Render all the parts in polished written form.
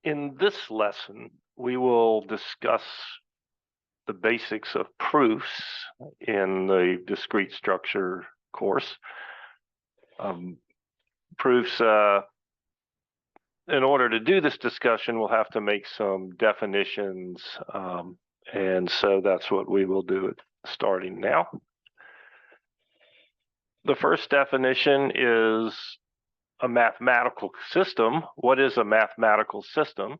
In this lesson, we will discuss the basics of proofs in the discrete structure course. Proofs, in order to do this discussion, we'll have to make some definitions, and so that's what we will do starting now. The first definition is a mathematical system. What is a mathematical system?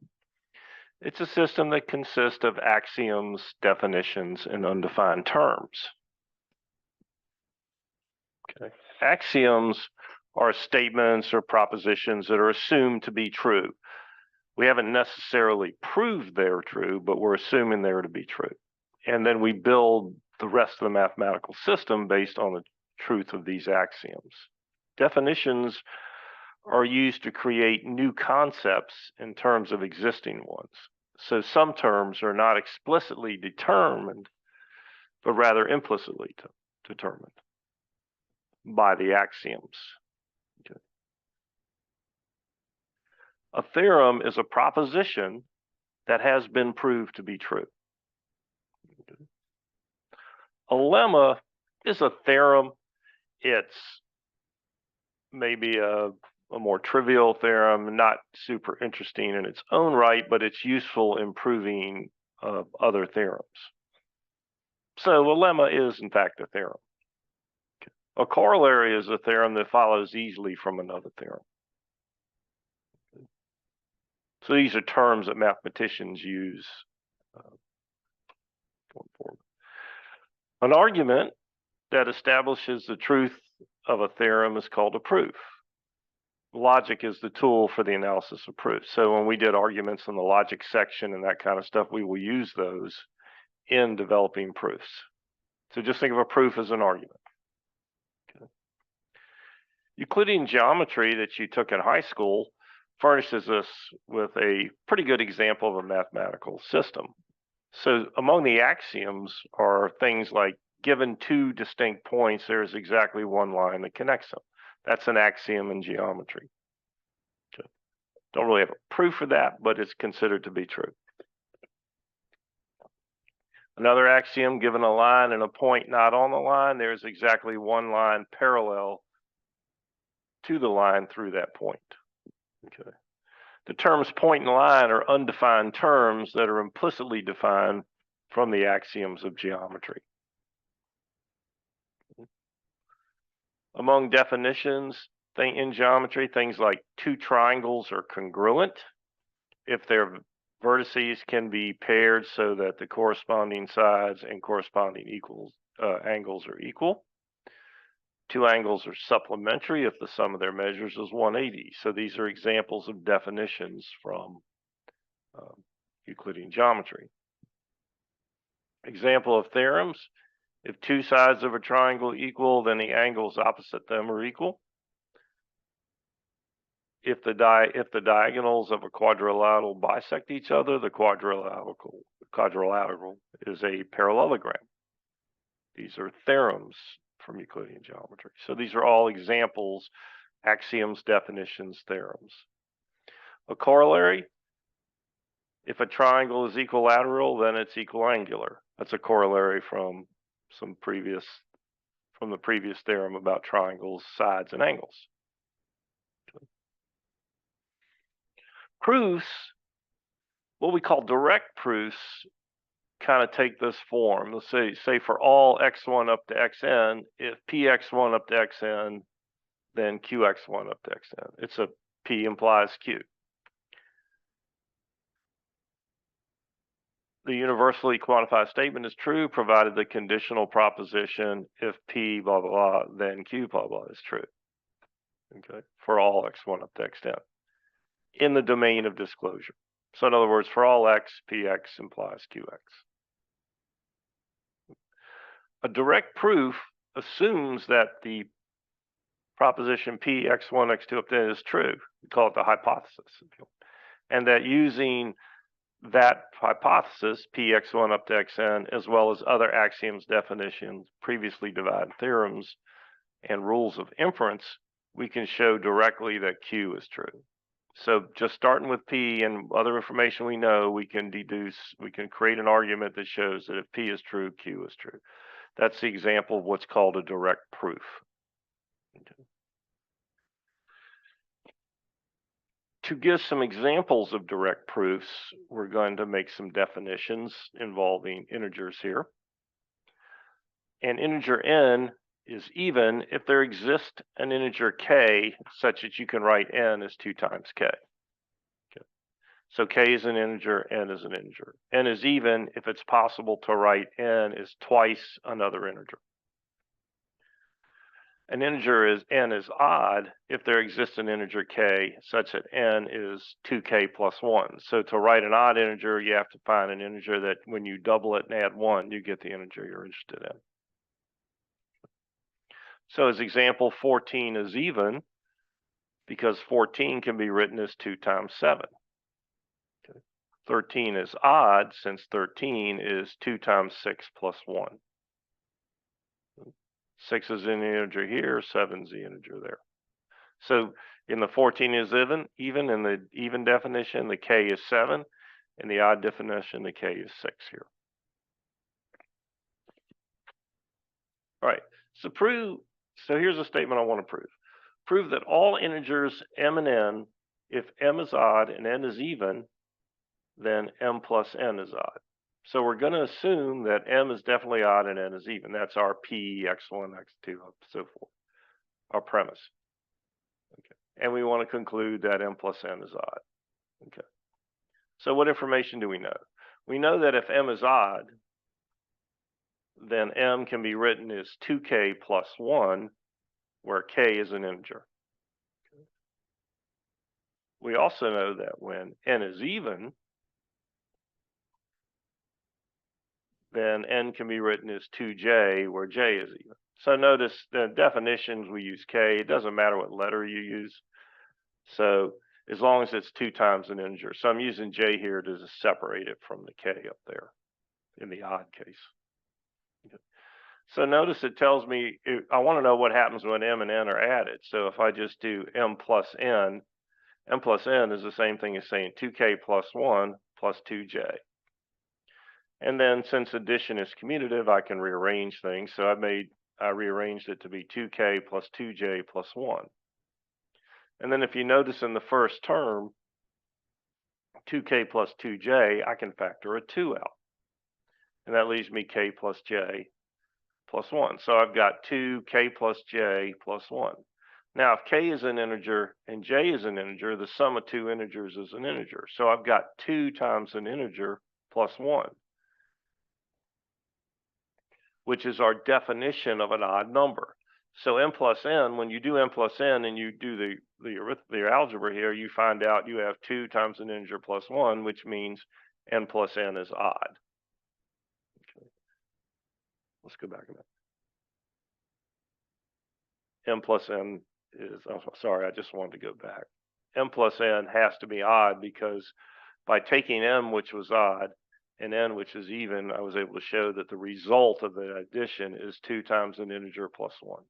It's a system that consists of axioms, definitions, and undefined terms. Okay. Axioms are statements or propositions that are assumed to be true. We haven't necessarily proved they're true, but we're assuming they're to be true. And then we build the rest of the mathematical system based on the truth of these axioms. Definitions are used to create new concepts in terms of existing ones. So some terms are not explicitly determined, but rather implicitly determined by the axioms. Okay. A theorem is a proposition that has been proved to be true. Okay. A lemma is a theorem. It's maybe a more trivial theorem, not super interesting in its own right, but it's useful in proving other theorems. So a lemma is, in fact, a theorem. Okay. A corollary is a theorem that follows easily from another theorem. Okay. So these are terms that mathematicians use going forward. An argument that establishes the truth of a theorem is called a proof. Logic is the tool for the analysis of proofs. So when we did arguments in the logic section and that kind of stuff, we will use those in developing proofs. So just think of a proof as an argument. Okay. Euclidean geometry that you took in high school furnishes us with a pretty good example of a mathematical system. So among the axioms are things like, given two distinct points, there is exactly one line that connects them. That's an axiom in geometry. Okay. Don't really have a proof for that, but it's considered to be true. Another axiom, given a line and a point not on the line, there's exactly one line parallel to the line through that point. Okay. The terms point and line are undefined terms that are implicitly defined from the axioms of geometry. Among definitions in geometry, things like two triangles are congruent if their vertices can be paired so that the corresponding sides and corresponding angles are equal. Two angles are supplementary if the sum of their measures is 180. So these are examples of definitions from Euclidean geometry. Example of theorems. If two sides of a triangle equal, then the angles opposite them are equal. If the diagonals of a quadrilateral bisect each other, the quadrilateral is a parallelogram. These are theorems from Euclidean geometry. So these are all examples, axioms, definitions, theorems. A corollary, if a triangle is equilateral, then it's equiangular. That's a corollary from the previous theorem about triangles, sides, and angles. Okay. Proofs, what we call direct proofs, kind of take this form. Let's say for all x1 up to xn, if px1 up to xn, then qx1 up to xn. It's a p implies q. The universally quantified statement is true provided the conditional proposition if p blah blah blah then q blah blah is true. Okay, for all x1 up to xn in the domain of disclosure. So in other words, for all x, px implies qx. A direct proof assumes that the proposition p x1 x2 up to n is true. We call it the hypothesis, and that using that hypothesis, px1 up to xn, as well as other axioms, definitions, previously divided theorems, and rules of inference, we can show directly that q is true. So just starting with P and other information we know, we can create an argument that shows that if P is true, Q is true. That's the example of what's called a direct proof. Okay. To give some examples of direct proofs, we're going to make some definitions involving integers here. An integer n is even if there exists an integer k such that you can write n as 2 times k. Okay. So k is an integer, n is an integer. N is even if it's possible to write n as twice another integer. An integer is n is odd if there exists an integer k such that n is 2k plus 1. So to write an odd integer, you have to find an integer that when you double it and add 1, you get the integer you're interested in. So as example, 14 is even because 14 can be written as 2 times 7. Okay. 13 is odd since 13 is 2 times 6 plus 1. 6 is an integer here, 7 is the integer there. So in the 14 is even in the even definition, the k is 7. In the odd definition, the k is 6 here. All right, so here's a statement I want to prove. Prove that all integers m and n, if m is odd and n is even, then m plus n is odd. So we're going to assume that m is definitely odd and n is even. That's our p, x1, x2, so forth, our premise. Okay. And we want to conclude that m plus n is odd. Okay. So what information do we know? We know that if m is odd, then m can be written as 2k plus 1, where k is an integer. Okay. We also know that when n is even, then n can be written as 2j, where j is even. So notice the definitions, we use k. It doesn't matter what letter you use. So as long as it's 2 times an integer. So I'm using j here to separate it from the k up there in the odd case. Okay. So notice it tells me, I want to know what happens when m and n are added. So if I just do m plus n is the same thing as saying 2k plus 1 plus 2j. And then since addition is commutative, I can rearrange things. So I rearranged it to be 2k plus 2j plus 1. And then if you notice in the first term, 2k plus 2j, I can factor a 2 out. And that leaves me k plus j plus 1. So I've got 2k plus j plus 1. Now, if k is an integer and j is an integer, the sum of 2 integers is an integer. So I've got 2 times an integer plus 1, which is our definition of an odd number. So m plus n, when you do m plus n and you do the algebra here, you find out you have 2 times an integer plus 1, which means n plus n is odd. Okay. Let's go back a minute. M plus n is, I'm sorry, I just wanted to go back. M plus n has to be odd because by taking m, which was odd, and n, which is even, I was able to show that the result of the addition is 2 times an integer plus 1. Okay.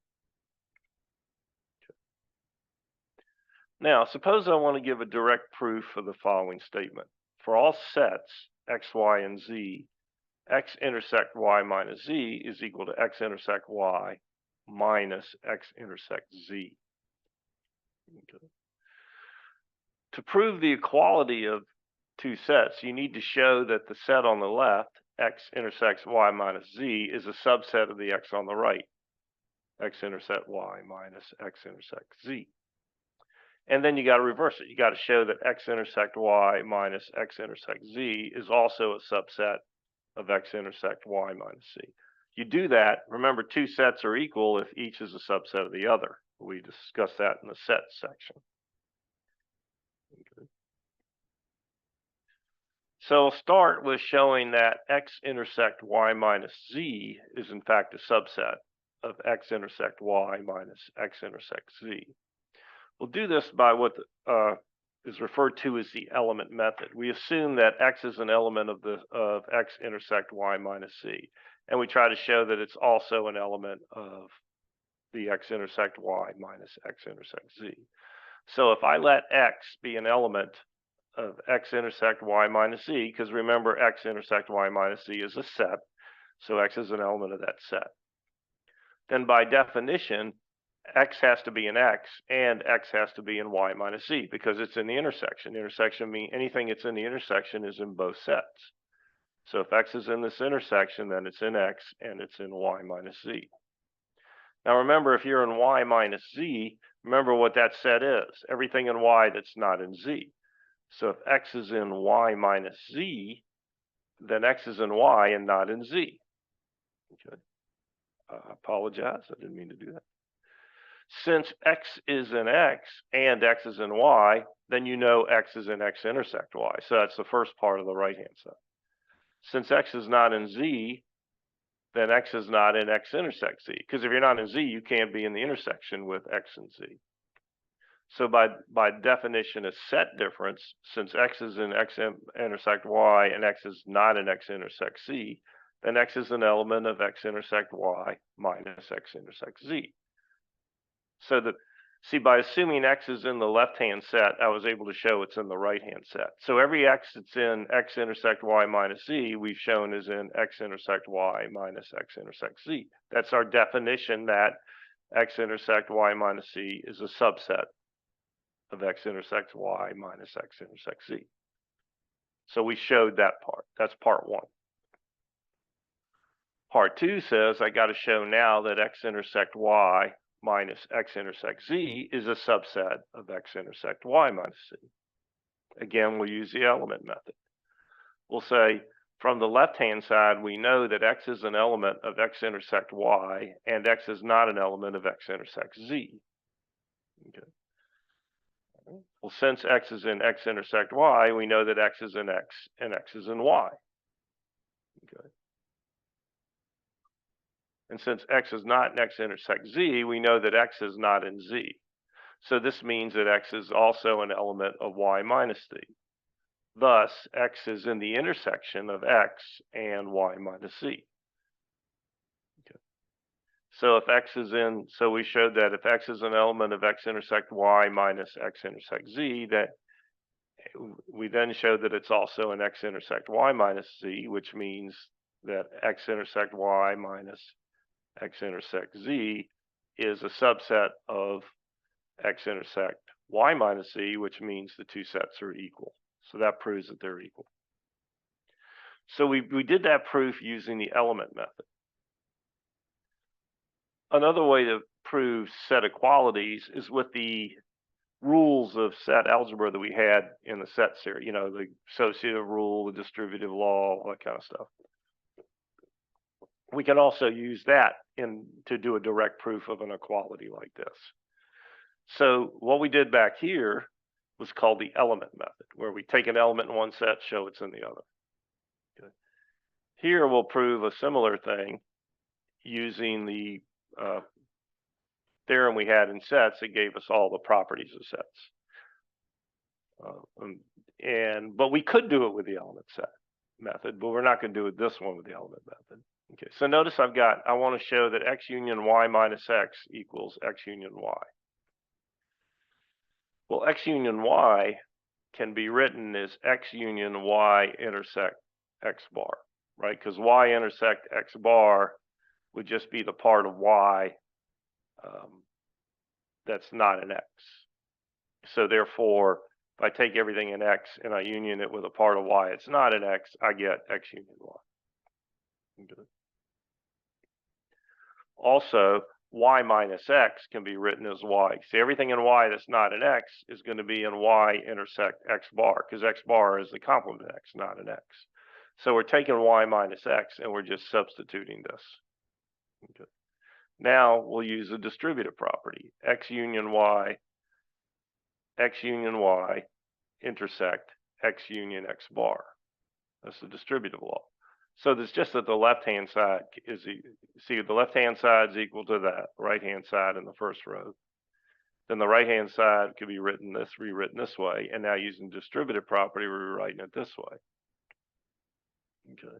Now, suppose I want to give a direct proof of the following statement. For all sets x, y, and z, x intersect y minus z is equal to x intersect y minus x intersect z. Okay. To prove the equality of two sets, you need to show that the set on the left, x intersects y minus z, is a subset of the x on the right, x intersect y minus x intersect z. And then you got to reverse it. You got to show that x intersect y minus x intersect z is also a subset of x intersect y minus z. You do that, remember 2 sets are equal if each is a subset of the other. We discussed that in the set section. Okay. So I'll start with showing that x intersect y minus z is in fact a subset of x intersect y minus x intersect z. We'll do this by what is referred to as the element method. We assume that x is an element of x intersect y minus z, and we try to show that it's also an element of the x intersect y minus x intersect z. So if I let X be an element of X intersect Y minus Z, because remember X intersect Y minus Z is a set, so X is an element of that set, then by definition, X has to be in X and X has to be in Y minus Z because it's in the intersection. Intersection means anything that's in the intersection is in both sets. So if X is in this intersection, then it's in X and it's in Y minus Z. Now remember, if you're in Y minus Z, remember what that set is. Everything in Y that's not in Z. So if X is in Y minus Z, then X is in Y and not in Z. Okay. I apologize, I didn't mean to do that. Since X is in X and X is in Y, then you know X is in X intersect Y. So that's the first part of the right-hand side. Since X is not in Z, then X is not in X intersect Z. Because if you're not in Z, you can't be in the intersection with X and Z. So by definition, a set difference, since X is in X intersect Y and X is not in X intersect Z, then X is an element of X intersect Y minus X intersect Z. So see, by assuming X is in the left-hand set, I was able to show it's in the right-hand set. So every X that's in X intersect Y minus Z, we've shown is in X intersect Y minus X intersect Z. That's our definition that X intersect Y minus Z is a subset of X intersects Y minus X intersects Z. So we showed that part. That's part one. Part two says I got to show now that X intersect Y minus X intersect Z is a subset of X intersect Y minus Z. Again, we'll use the element method. We'll say from the left-hand side, we know that X is an element of X intersect Y and X is not an element of X intersect Z. Okay. Well, since X is in X intersect Y, we know that X is in X and X is in Y. Okay. And since X is not in X intersect Z, we know that X is not in Z. So this means that X is also an element of Y minus Z. Thus, X is in the intersection of X and Y minus Z. Okay. So if X is in, so we showed that if X is an element of X intersect Y minus X intersect Z, that we then showed that it's also an X intersect Y minus Z, which means that X intersect Y minus X intersect Z is a subset of X intersect Y minus Z, which means the two sets are equal. So that proves that they're equal. So we did that proof using the element method. Another way to prove set equalities is with the rules of set algebra that we had in the set series, you know, the associative rule, the distributive law, all that kind of stuff. We can also use that to do a direct proof of an equality like this. So what we did back here was called the element method, where we take an element in one set, show it's in the other. Okay. Here we'll prove a similar thing using the theorem we had in sets that gave us all the properties of sets. But we could do it with the element set method, but we're not going to do it this one with the element method. Okay, so notice I want to show that X union Y minus X equals X union Y. Well, X union Y can be written as X union Y intersect X bar, right? Because Y intersect X bar would just be the part of Y that's not an X. So therefore, if I take everything in X and I union it with a part of Y it's not an X, I get X union Y. Okay. Also, Y minus X can be written as Y. See, everything in Y that's not an X is going to be in Y intersect X bar, because X bar is the complement of X, not an X. So we're taking Y minus X and we're just substituting this. Okay. Now we'll use a distributive property. X union Y intersect X union X bar. That's the distributive law. So there's just that the left-hand side is, see, the left-hand side is equal to that right-hand side in the first row. Then the right-hand side could be rewritten this way. And now using distributive property, we're rewriting it this way. Okay.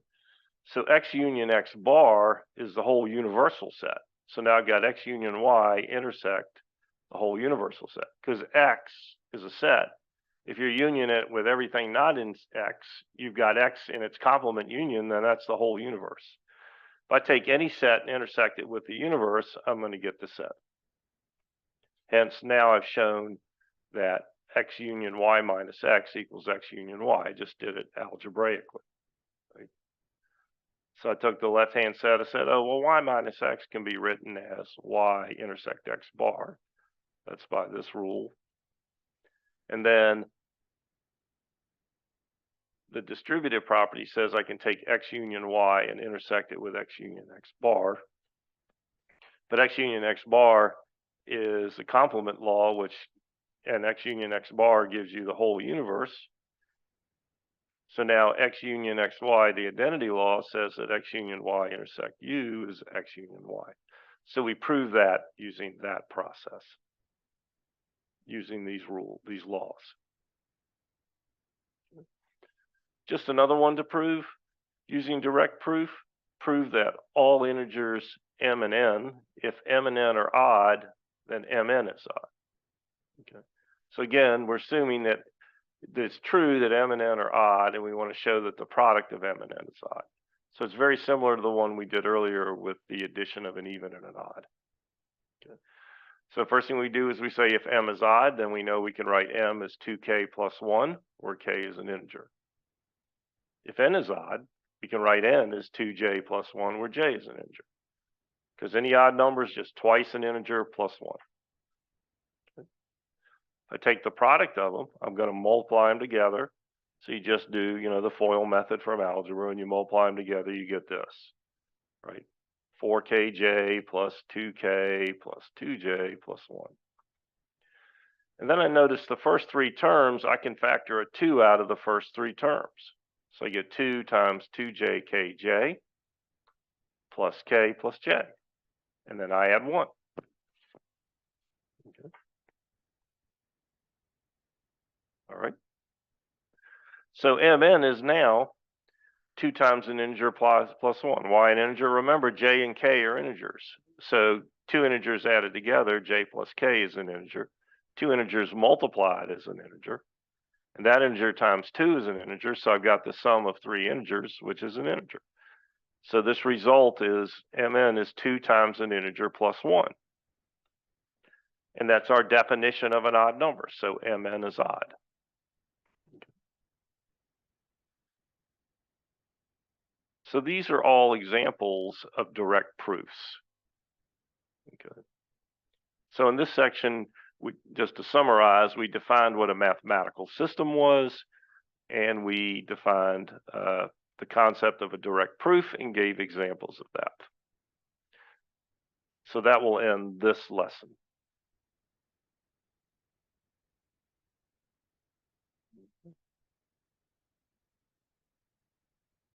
So X union X bar is the whole universal set. So now I've got X union Y intersect the whole universal set, because X is a set. If you're unioning it with everything not in X, you've got X in its complement union, then that's the whole universe. If I take any set and intersect it with the universe, I'm going to get the set. Hence, now I've shown that X union Y minus X equals X union Y. I just did it algebraically. Right? So I took the left-hand set, I said, oh, well, Y minus X can be written as Y intersect X bar. That's by this rule. And then the distributive property says I can take X union Y and intersect it with X union X bar. But X union X bar is a complement law, and X union X bar gives you the whole universe. So now X union XY, the identity law, says that X union Y intersect U is X union Y. So we prove that using that process, using these laws. Just another one to prove, using direct proof, prove that all integers m and n, if m and n are odd, then mn is odd. Okay. So again, we're assuming that it's true that m and n are odd, and we want to show that the product of m and n is odd. So it's very similar to the one we did earlier with the addition of an even and an odd. Okay. So first thing we do is we say if m is odd, then we know we can write m as 2k plus 1, where k is an integer. If n is odd, we can write n as 2j plus 1, where j is an integer. Because any odd number is just twice an integer plus 1. Okay. If I take the product of them, I'm going to multiply them together. So you just do, the FOIL method from algebra, and you multiply them together, you get this, right? 4kj plus 2k plus 2j plus 1. And then I notice the first three terms, I can factor a 2 out of the first three terms. So I get 2 times 2j kj plus k plus j. And then I add 1. Okay. All right. So mn is now 2 times an integer plus 1. Why an integer? Remember, j and k are integers. So 2 integers added together, j plus k is an integer. 2 integers multiplied is an integer. And that integer times 2 is an integer, so I've got the sum of 3 integers, which is an integer. So this result is mn is 2 times an integer plus 1. And that's our definition of an odd number, so mn is odd. So these are all examples of direct proofs. Okay. So in this section, just to summarize, we defined what a mathematical system was, and we defined the concept of a direct proof and gave examples of that. So that will end this lesson.